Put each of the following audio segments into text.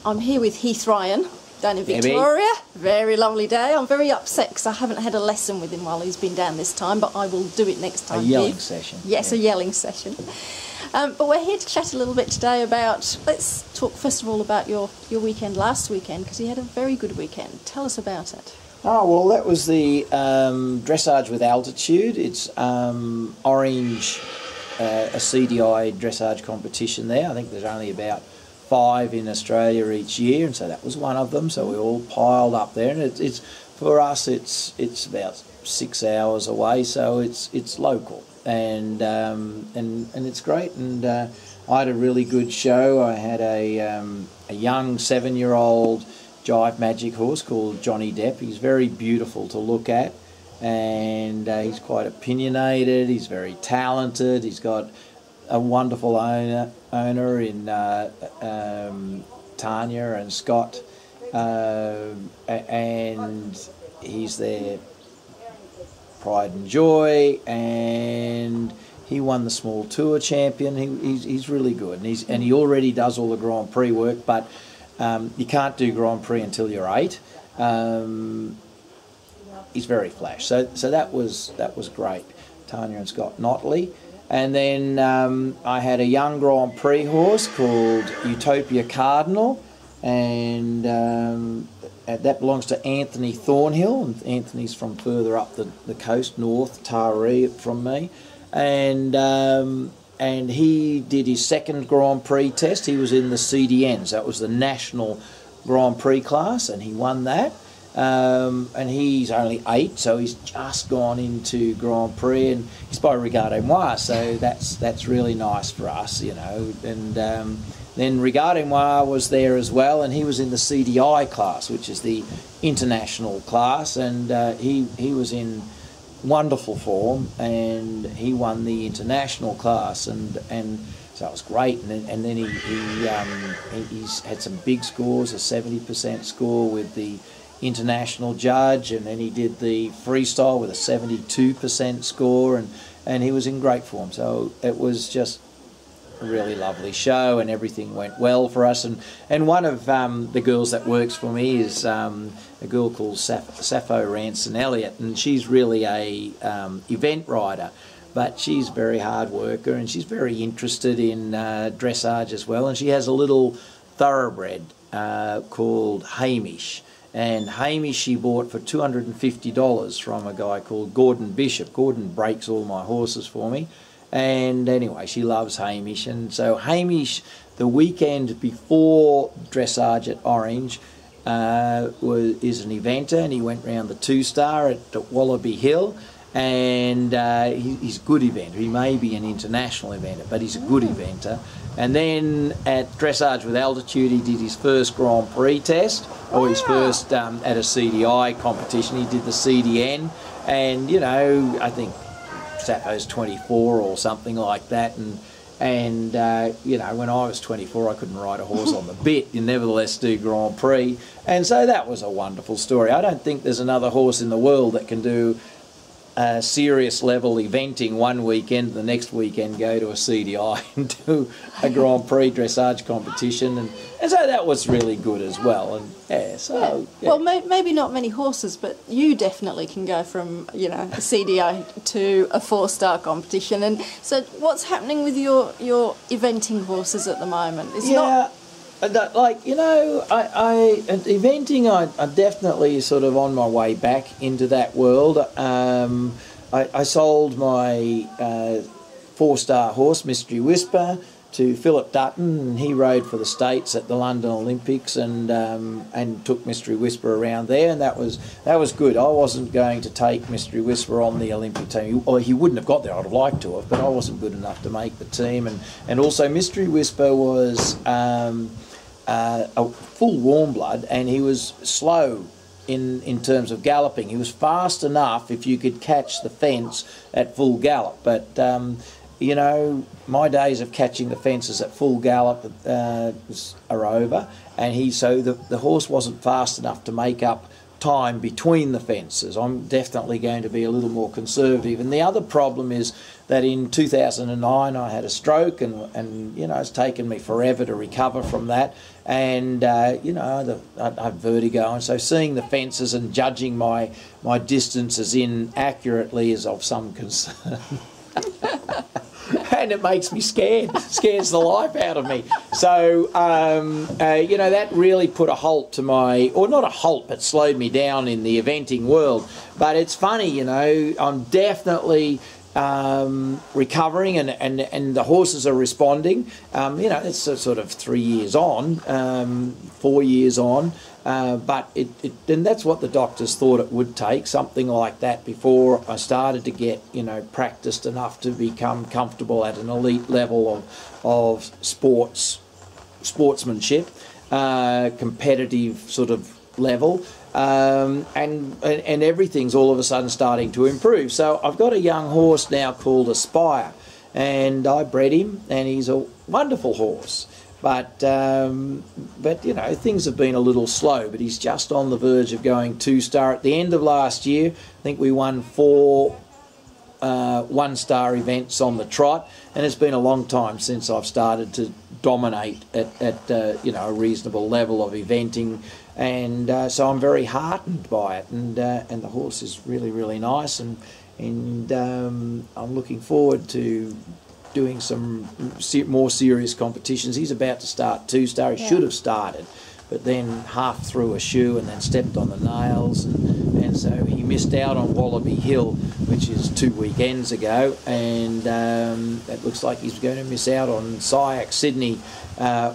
I'm here with Heath Ryan down in Victoria. Very lovely day. I'm very upset because I haven't had a lesson with him while he's been down this time, but I will do it next time. A yelling session. Yes, yeah. A yelling session. But we're here to chat a little bit today about, let's talk first of all about your weekend last weekend, because you had a very good weekend. Tell us about it. Oh, well, that was the dressage with altitude. It's Orange, a CDI dressage competition there. I think there's only about 5 in Australia each year, and so that was one of them. So we all piled up there, and it's for us it's about 6 hours away, so it's local, and it's great. And I had a really good show. I had a young 7-year-old Jive Magic horse called Johnny Depp. He's very beautiful to look at, and he's quite opinionated. He's very talented. He's got a wonderful owner in Tanya and Scott, and he's their pride and joy, and he won the small tour champion. He's really good, and he already does all the Grand Prix work, but you can't do Grand Prix until you're 8. He's very flash, so that was great. Tanya and Scott Notley. And then I had a young Grand Prix horse called Utopia Cardinal, and that belongs to Anthony Thornhill, and Anthony's from further up the coast, north, Taree from me, and he did his second Grand Prix test. He was in the CDNs, that was the National Grand Prix class, and he won that. And he's only 8, so he's just gone into Grand Prix, and he's by Regardez Moi, so that's really nice for us, you know. And then Regardez Moi was there as well, and he was in the CDI class, which is the international class, and he was in wonderful form, and he won the international class, and so it was great. And then he's had some big scores, a 70% score with the international judge, and then he did the freestyle with a 72% score, and he was in great form. So it was just a really lovely show, and everything went well for us. And one of the girls that works for me is a girl called Sappho Ranson Elliott, and she's really a event rider, but she's a very hard worker, and she's very interested in dressage as well, and she has a little thoroughbred called Hamish. And Hamish she bought for $250 from a guy called Gordon Bishop. Gordon breaks all my horses for me. And anyway, she loves Hamish. And so Hamish, the weekend before dressage at Orange, is an eventer, and he went round the 2-star at Wallaby Hill. And he's a good eventer. He may be an international eventer, but he's a good eventer. And then at dressage with altitude, he did his first Grand Prix test, or his first at a CDI competition. He did the CDN, and you know, I think Sappo's 24 or something like that. And you know, when I was 24, I couldn't ride a horse on the bit. You nevertheless do Grand Prix, and so that was a wonderful story. I don't think there's another horse in the world that can do serious level eventing one weekend, the next weekend go to a CDI and do a Grand Prix dressage competition, and so that was really good as well. And yeah, so yeah. Well, maybe not many horses, but you definitely can go from, you know, a CDI to a 4-star competition. And so what's happening with your eventing horses at the moment? It's not like, you know, eventing, I definitely sort of on my way back into that world. I sold my 4-star horse, Mystery Whisper, to Philip Dutton, and he rode for the States at the London Olympics, and took Mystery Whisper around there, and that was good. I wasn't going to take Mystery Whisper on the Olympic team, or he wouldn't have got there. I'd have liked to have, but I wasn't good enough to make the team. And also Mystery Whisper was a full warm blood, and he was slow in terms of galloping. He was fast enough if you could catch the fence at full gallop, but you know, my days of catching the fences at full gallop are over, and so the horse wasn't fast enough to make up time between the fences. I'm definitely going to be a little more conservative. And the other problem is that in 2009 I had a stroke, and you know, it's taken me forever to recover from that. And you know, I have vertigo, and so seeing the fences and judging my distances inaccurately is of some concern. And it makes me scared, scares the life out of me. So, you know, that really put a halt to my, or not a halt, but slowed me down in the eventing world. But it's funny, you know, I'm definitely recovering, and the horses are responding. You know, it's sort of 3 years on, 4 years on. But and that's what the doctors thought it would take, something like that, before I started to get, you know, practiced enough to become comfortable at an elite level of sportsmanship, competitive sort of level, and everything's all of a sudden starting to improve. So I've got a young horse now called Aspire, and I bred him, and he's a wonderful horse. But you know, things have been a little slow, but he's just on the verge of going 2-star. At the end of last year, I think we won 4 1-star events on the trot, and it's been a long time since I've started to dominate at you know, a reasonable level of eventing, and so I'm very heartened by it, and the horse is really, really nice, and I'm looking forward to doing some more serious competitions. He's about to start 2-star. He should have started, but then half threw a shoe and then stepped on the nails, and so he missed out on Wallaby Hill, which is 2 weekends ago, and it looks like he's going to miss out on SIAC Sydney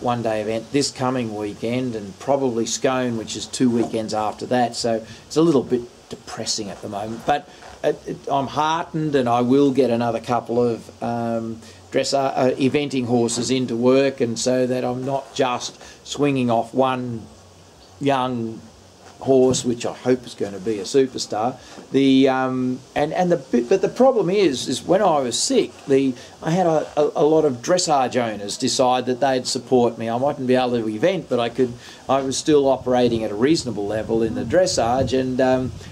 one-day event this coming weekend, and probably Scone, which is 2 weekends after that. So it's a little bit depressing at the moment, but I'm heartened, and I will get another couple of eventing horses into work, and so that I'm not just swinging off one young horse, which I hope is going to be a superstar. But the problem is when I was sick, I had a lot of dressage owners decide that they'd support me. I mightn't be able to event, but I was still operating at a reasonable level in the dressage, and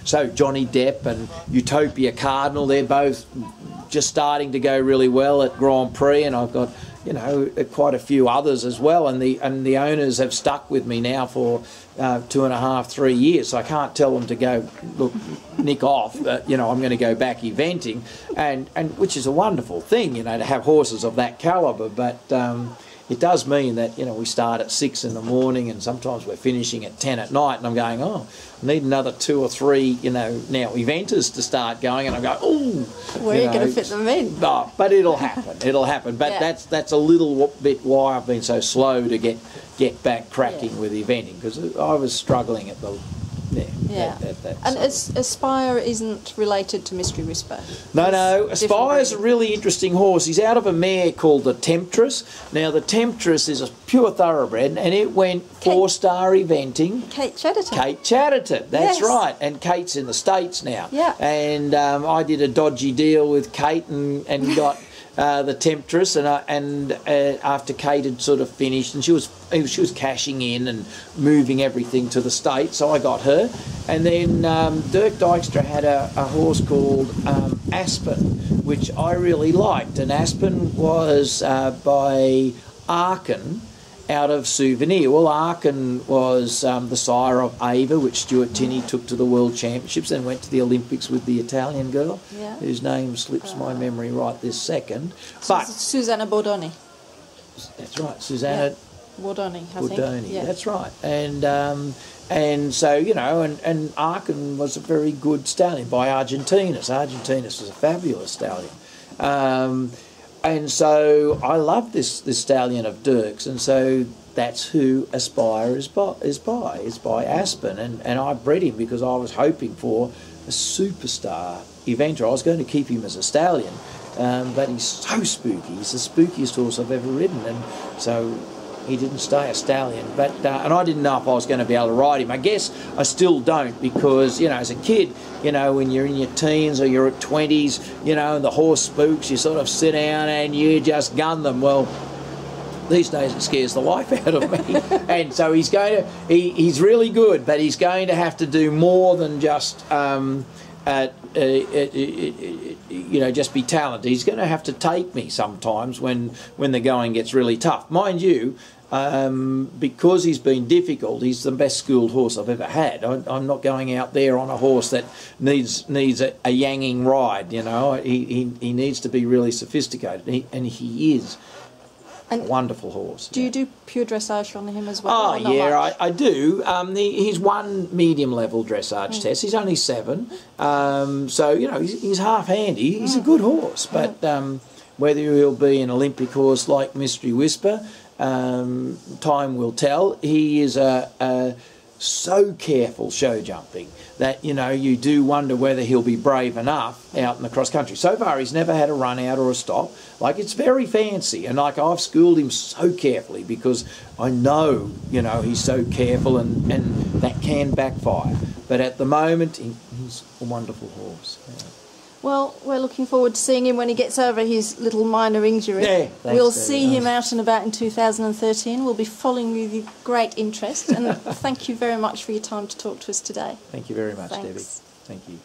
so Johnny Depp and Utopia Cardinal, they're both just starting to go really well at Grand Prix, and I've got, you know, quite a few others as well, and the owners have stuck with me now for 2.5, 3 years, so I can't tell them to go, look, nick off, you know, I'm going to go back eventing, and which is a wonderful thing, you know, to have horses of that calibre, but it does mean that, you know, we start at 6 in the morning, and sometimes we're finishing at 10 at night, and I'm going, oh, I need another 2 or 3, you know, now eventers to start going, and I go, oh, where are you going to fit them in? No, but it'll happen. It'll happen. But yeah, that's a little bit why I've been so slow to get back cracking with eventing, because I was struggling at the and Aspire isn't related to Mystery Whisper. No, Aspire's a really interesting horse. He's out of a mare called the Temptress. Now, the Temptress is a pure thoroughbred, and it went 4-star eventing. Kate Chatterton. Kate Chatterton, that's right. And Kate's in the States now. Yeah. And I did a dodgy deal with Kate and got the Temptress, and after Kate had sort of finished, and she was cashing in and moving everything to the States, so I got her. And then Dirk Dykstra had a horse called Aspen, which I really liked, and Aspen was by Arkin out of Souvenir. Well, Arkin was the sire of Ava, which Stuart Tinney took to the World Championships and went to the Olympics with the Italian girl, whose name slips my memory right this second. But Susanna Bordoni. That's right, Susanna Bordoni, I think. Yeah. That's right. And so, you know, and Arkin was a very good stallion by Argentinus. Argentinus was a fabulous stallion. And so I love this stallion of Dirk's, and so that's who Aspire is by Aspen, and I bred him because I was hoping for a superstar eventer. I was going to keep him as a stallion, but he's so spooky. He's the spookiest horse I've ever ridden, and so he didn't stay a stallion. But and I didn't know if I was going to be able to ride him. I guess I still don't, because, you know, as a kid, you know, when you're in your teens or you're at 20s, you know, and the horse spooks, you sort of sit down and you just gun them. Well, These days it scares the life out of me. And so he's going to, he's really good, but he's going to have to do more than just, you know, just be talented. He's going to have to take me sometimes when the going gets really tough. Mind you, because he's been difficult, he's the best schooled horse I've ever had. I'm not going out there on a horse that needs a yanging ride, you know. He needs to be really sophisticated, and he is. A wonderful horse. Do you do pure dressage on him as well? Oh yeah, I do. He's won medium level dressage test. He's only 7, so you know he's half handy. He's a good horse, but whether he'll be an Olympic horse like Mystery Whisper, time will tell. He is so careful show jumping that, you know, you do wonder whether he'll be brave enough out in the cross country. So far he's never had a run out or a stop. Like, it's very fancy, and like I've schooled him so carefully because I know, you know, he's so careful, and that can backfire. But at the moment he's a wonderful horse. Yeah. Well, we're looking forward to seeing him when he gets over his little minor injury. Yeah, we'll see him out and about in 2013. We'll be following with great interest. And thank you very much for your time to talk to us today. Thank you very much, Thanks. Debbie. Thank you.